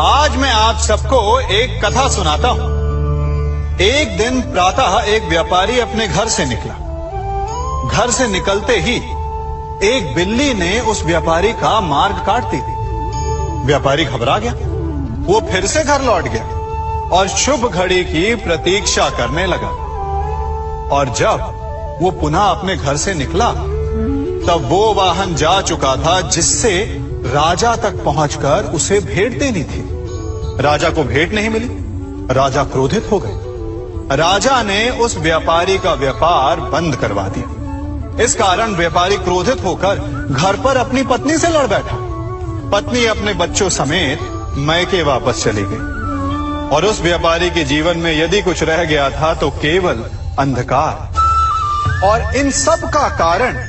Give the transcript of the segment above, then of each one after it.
आज मैं आप सबको एक कथा सुनाता हूं। एक दिन प्रातः एक व्यापारी अपने घर से निकला। घर से निकलते ही एक बिल्ली ने उस व्यापारी का मार्ग काट दी। व्यापारी घबरा गया। वो फिर से घर लौट गया और शुभ घड़ी की प्रतीक्षा करने लगा। और जब वो पुनः अपने घर से निकला तब वो वाहन जा चुका था जिससे राजा तक पहुंचकर उसे भेंट देनी थी। राजा को भेंट नहीं मिली। राजा क्रोधित हो गए। राजा ने उस व्यापारी का व्यापार बंद करवा दिया। इस कारण व्यापारी क्रोधित होकर घर पर अपनी पत्नी से लड़ बैठा। पत्नी अपने बच्चों समेत मैके वापस चली गई और उस व्यापारी के जीवन में यदि कुछ रह गया था तो केवल अंधकार। और इन सब का कारण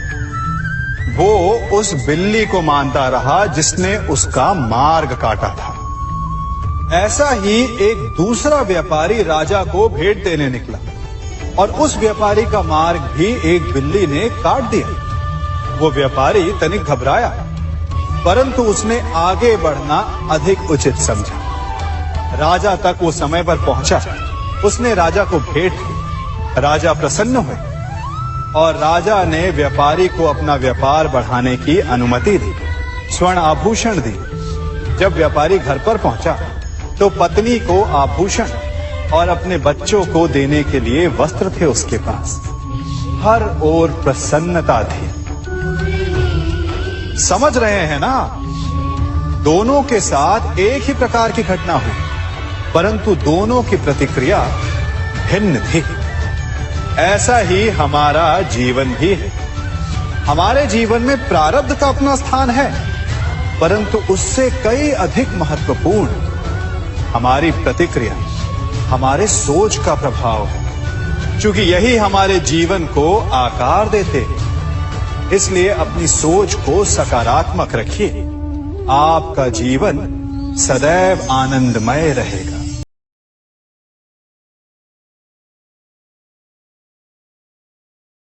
वो उस बिल्ली को मानता रहा जिसने उसका मार्ग काटा था। ऐसा ही एक दूसरा व्यापारी राजा को भेंट देने निकला और उस व्यापारी का मार्ग भी एक बिल्ली ने काट दिया। वो व्यापारी तनिक घबराया, परंतु उसने आगे बढ़ना अधिक उचित समझा। राजा तक वो समय पर पहुंचा। उसने राजा को भेंट की। राजा प्रसन्न हुए और राजा ने व्यापारी को अपना व्यापार बढ़ाने की अनुमति दी, स्वर्ण आभूषण दी। जब व्यापारी घर पर पहुंचा तो पत्नी को आभूषण और अपने बच्चों को देने के लिए वस्त्र थे उसके पास। हर ओर प्रसन्नता थी। समझ रहे हैं ना? दोनों के साथ एक ही प्रकार की घटना हुई, परंतु दोनों की प्रतिक्रिया भिन्न थी। ऐसा ही हमारा जीवन भी है। हमारे जीवन में प्रारब्ध का अपना स्थान है, परंतु उससे कई अधिक महत्वपूर्ण हमारी प्रतिक्रिया, हमारे सोच का प्रभाव है, क्योंकि यही हमारे जीवन को आकार देते हैं। इसलिए अपनी सोच को सकारात्मक रखिए। आपका जीवन सदैव आनंदमय रहेगा।